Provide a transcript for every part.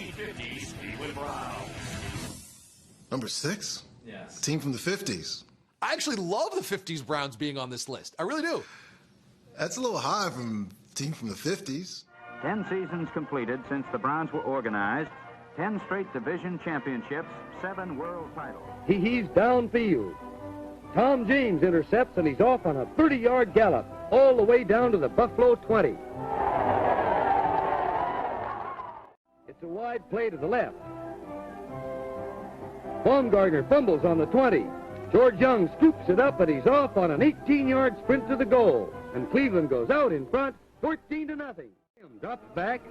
1950's Cleveland Browns. Number 6? Yes. A team from the 50s. I actually love the 50s Browns being on this list. I really do. That's a little high from a team from the 50s. 10 seasons completed since the Browns were organized, 10 straight division championships, 7 world titles. He heaves downfield. Tom James intercepts, and he's off on a 30-yard gallop all the way down to the Buffalo 20. It's a wide play to the left. Baumgartner fumbles on the 20. George Young scoops it up, and he's off on an 18-yard sprint to the goal. And Cleveland goes out in front, 14-0. Drops back,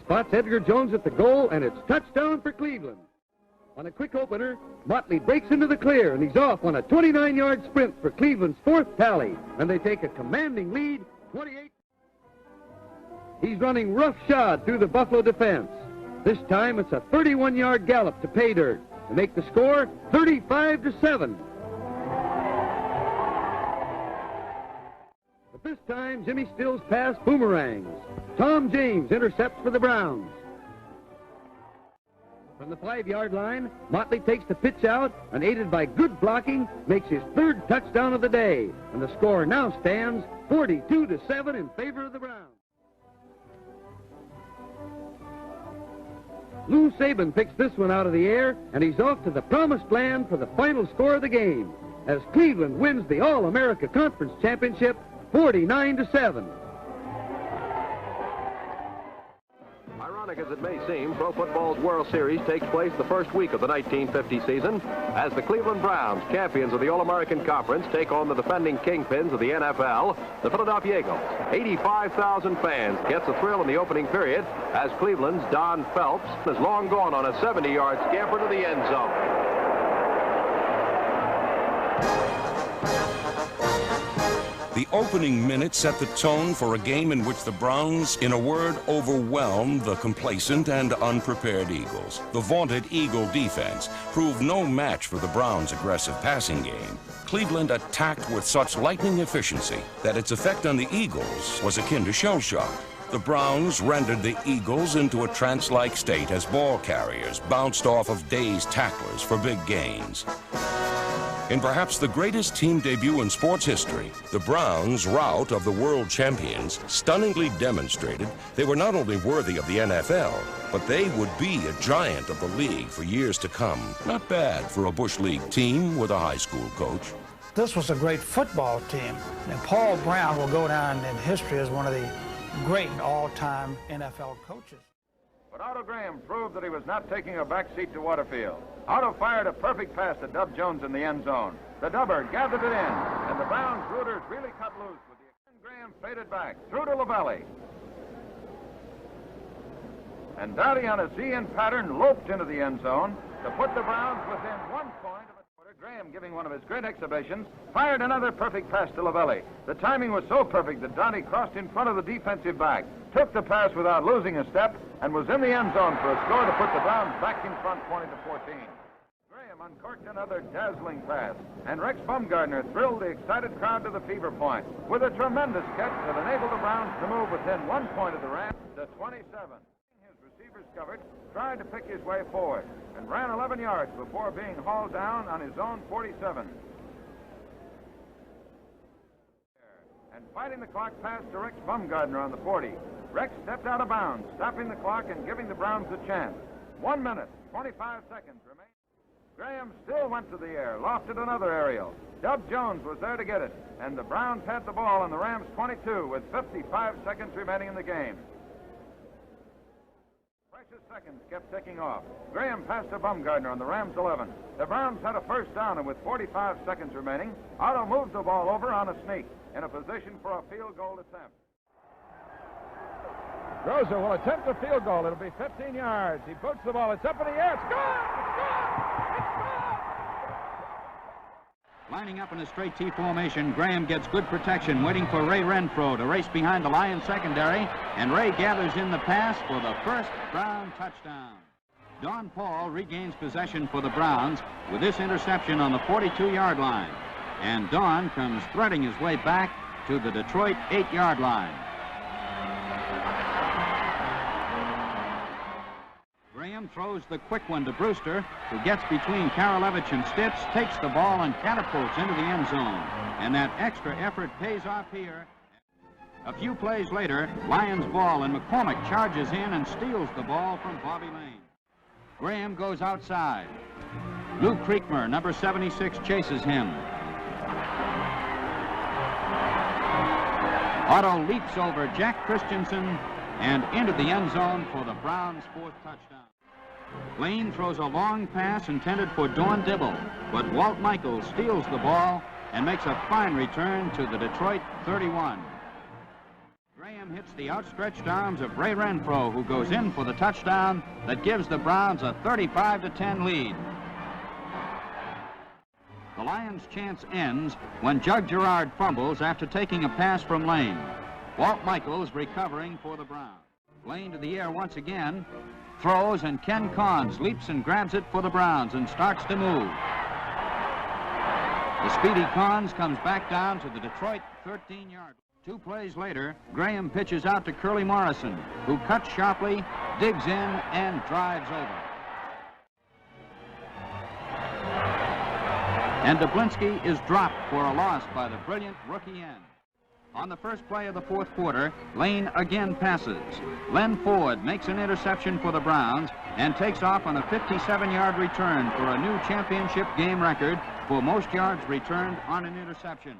spots Edgar Jones at the goal, and it's touchdown for Cleveland. On a quick opener, Motley breaks into the clear, and he's off on a 29-yard sprint for Cleveland's 4th tally. And they take a commanding lead, 28. He's running roughshod through the Buffalo defense. This time it's a 31-yard gallop to pay dirt to make the score 35-7. But this time, Jimmy Still's pass boomerangs. Tom James intercepts for the Browns. From the 5-yard line, Motley takes the pitch out and, aided by good blocking, makes his 3rd touchdown of the day. And the score now stands 42-7 in favor of the Browns. Lou Saban picks this one out of the air, and he's off to the promised land for the final score of the game, as Cleveland wins the All-America Conference Championship 49-7. Ironic as it may seem, pro football's World Series takes place the first week of the 1950 season as the Cleveland Browns, champions of the All-American Conference, take on the defending kingpins of the NFL, the Philadelphia Eagles. 85,000 fans gets a thrill in the opening period as Cleveland's Don Phelps is long gone on a 70-yard scamper to the end zone. The opening minutes set the tone for a game in which the Browns, in a word, overwhelmed the complacent and unprepared Eagles. The vaunted Eagle defense proved no match for the Browns' aggressive passing game. Cleveland attacked with such lightning efficiency that its effect on the Eagles was akin to shell shock. The Browns rendered the Eagles into a trance-like state as ball carriers bounced off of dazed tacklers for big gains. In perhaps the greatest team debut in sports history, the Browns' rout of the world champions stunningly demonstrated they were not only worthy of the NFL, but they would be a giant of the league for years to come. Not bad for a Bush League team with a high school coach. This was a great football team, and Paul Brown will go down in history as one of the great all-time NFL coaches. But Otto Graham proved that he was not taking a back seat to Waterfield. Otto fired a perfect pass to Dub Jones in the end zone. The Dubber gathered it in, and the Browns rooters really cut loose with the Graham faded back through to Lavelli. And Dowdy on a Z-in pattern loped into the end zone to put the Browns within 1 point of a quarter. Graham, giving one of his great exhibitions, fired another perfect pass to Lavelli. The timing was so perfect that Dowdy crossed in front of the defensive back, took the pass without losing a step, and was in the end zone for a score to put the Browns back in front 20-14. Graham uncorked another dazzling pass, and Rex Baumgartner thrilled the excited crowd to the fever point with a tremendous catch that enabled the Browns to move within 1 point of the Rams to 27. His receivers covered, tried to pick his way forward, and ran 11 yards before being hauled down on his own 47. And fighting the clock pass to Rex Baumgartner on the 40. Rex stepped out of bounds, stopping the clock and giving the Browns a chance. 1 minute, 25 seconds remain. Graham still went to the air, lofted another aerial. Dub Jones was there to get it, and the Browns had the ball on the Rams' 22 with 55 seconds remaining in the game. Precious seconds kept ticking off. Graham passed to Baumgartner on the Rams' 11. The Browns had a first down, and with 45 seconds remaining, Otto moved the ball over on a sneak in a position for a field goal attempt. Rosa will attempt a field goal. It'll be 15 yards. He puts the ball. It's up in the air. It's gone! It's gone! It's gone! Lining up in a straight T formation, Graham gets good protection, waiting for Ray Renfro to race behind the Lions secondary, and Ray gathers in the pass for the first Brown touchdown. Don Paul regains possession for the Browns with this interception on the 42-yard line, and Don comes threading his way back to the Detroit 8-yard line. Graham throws the quick one to Brewster, who gets between Karolevich and Stitz, takes the ball and catapults into the end zone. And that extra effort pays off here. A few plays later, Lions ball, and McCormick charges in and steals the ball from Bobby Lane. Graham goes outside. Lou Creekmer, number 76, chases him. Otto leaps over Jack Christensen and into the end zone for the Browns' 4th touchdown. Lane throws a long pass intended for Dawn Dibble, but Walt Michaels steals the ball and makes a fine return to the Detroit 31. Graham hits the outstretched arms of Ray Renfro, who goes in for the touchdown that gives the Browns a 35-10 lead. The Lions' chance ends when Jug Gerard fumbles after taking a pass from Lane. Walt Michaels recovering for the Browns. Lane to the air once again, throws, and Ken Carnes leaps and grabs it for the Browns and starts to move. The speedy Carnes comes back down to the Detroit 13-yard. 2 plays later, Graham pitches out to Curly Morrison, who cuts sharply, digs in, and drives over. And Dublinsky is dropped for a loss by the brilliant rookie end. On the first play of the 4th quarter, Lane again passes. Len Ford makes an interception for the Browns and takes off on a 57-yard return for a new championship game record for most yards returned on an interception.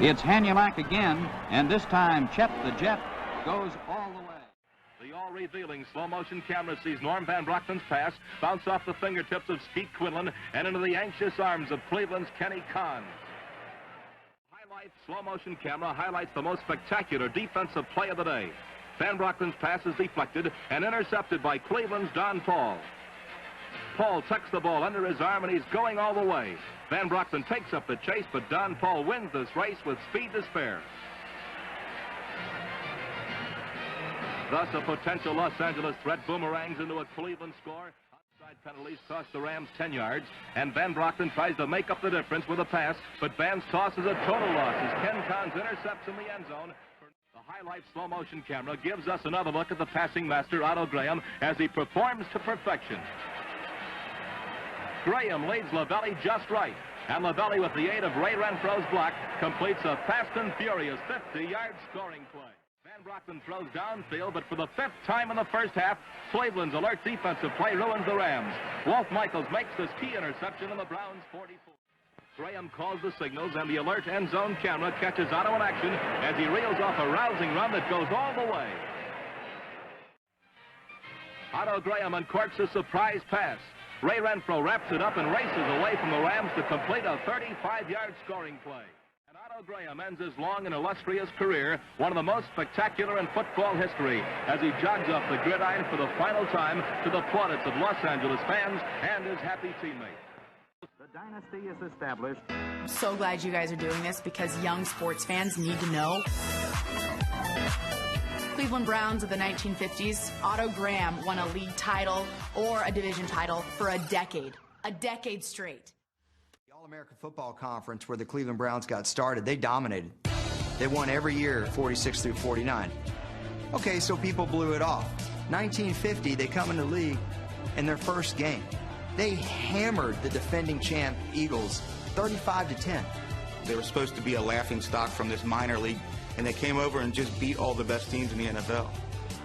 It's Hanulak again, and this time Chet the Jet goes all the way. The all-revealing slow-motion camera sees Norm Van Brocken's pass bounce off the fingertips of Skeet Quinlan and into the anxious arms of Cleveland's Kenny Kahn. Highlight slow-motion camera highlights the most spectacular defensive play of the day. Van Brocken's pass is deflected and intercepted by Cleveland's Don Paul. Paul tucks the ball under his arm, and he's going all the way. Van Brocken takes up the chase, but Don Paul wins this race with speed to spare. Thus, a potential Los Angeles threat boomerangs into a Cleveland score. Outside penalties cost the Rams 10 yards, and Van Brocken tries to make up the difference with a pass, but Van's toss is a total loss as Ken Carnes intercepts in the end zone. The highlight slow-motion camera gives us another look at the passing master, Otto Graham, as he performs to perfection. Graham leads Lavelli just right, and Lavelli, with the aid of Ray Renfro's block, completes a fast and furious 50-yard scoring play. Van Brocken throws downfield, but for the 5th time in the first half, Cleveland's alert defensive play ruins the Rams. Walt Michaels makes this key interception in the Browns' 44. Graham calls the signals, and the alert end zone camera catches Otto in action as he reels off a rousing run that goes all the way. Otto Graham uncorks a surprise pass. Ray Renfro wraps it up and races away from the Rams to complete a 35-yard scoring play. And Otto Graham ends his long and illustrious career, one of the most spectacular in football history, as he jogs off the gridiron for the final time to the plaudits of Los Angeles fans and his happy teammates. The dynasty is established. I'm so glad you guys are doing this because young sports fans need to know. Cleveland Browns of the 1950s, Otto Graham won a league title or a division title for a decade straight. The All-American Football Conference, where the Cleveland Browns got started, they dominated. They won every year, 46 through 49. Okay, so people blew it off. 1950, they come in the league in their first game. They hammered the defending champ Eagles 35-10. They were supposed to be a laughingstock from this minor league, and they came over and just beat all the best teams in the NFL.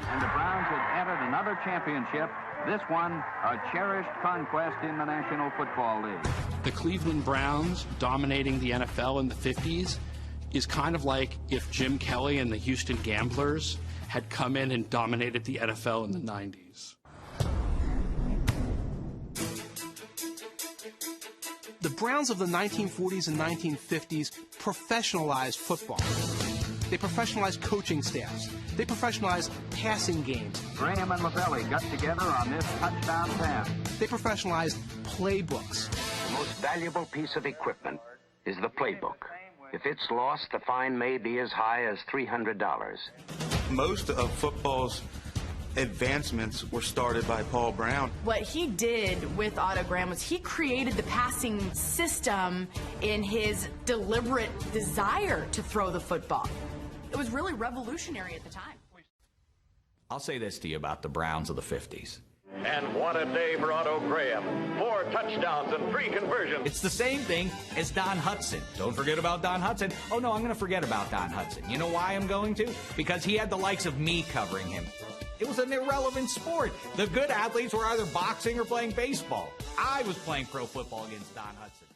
And the Browns had entered another championship, this one a cherished conquest in the National Football League. The Cleveland Browns dominating the NFL in the 50s is kind of like if Jim Kelly and the Houston Gamblers had come in and dominated the NFL in the 90s. The Browns of the 1940s and 1950s professionalized football. They professionalized coaching staffs. They professionalized passing games. Graham and Lavelli got together on this touchdown pass. They professionalized playbooks. The most valuable piece of equipment is the playbook. If it's lost, the fine may be as high as $300. Most of football's advancements were started by Paul Brown. What he did with Otto Graham was he created the passing system in his deliberate desire to throw the football. It was really revolutionary at the time. I'll say this to you about the Browns of the 50s. And what a day for Otto Graham. 4 touchdowns and 3 conversions. It's the same thing as Don Hudson. Don't forget about Don Hudson. Oh, no, I'm going to forget about Don Hudson. You know why I'm going to? Because he had the likes of me covering him. It was an irrelevant sport. The good athletes were either boxing or playing baseball. I was playing pro football against Don Hudson.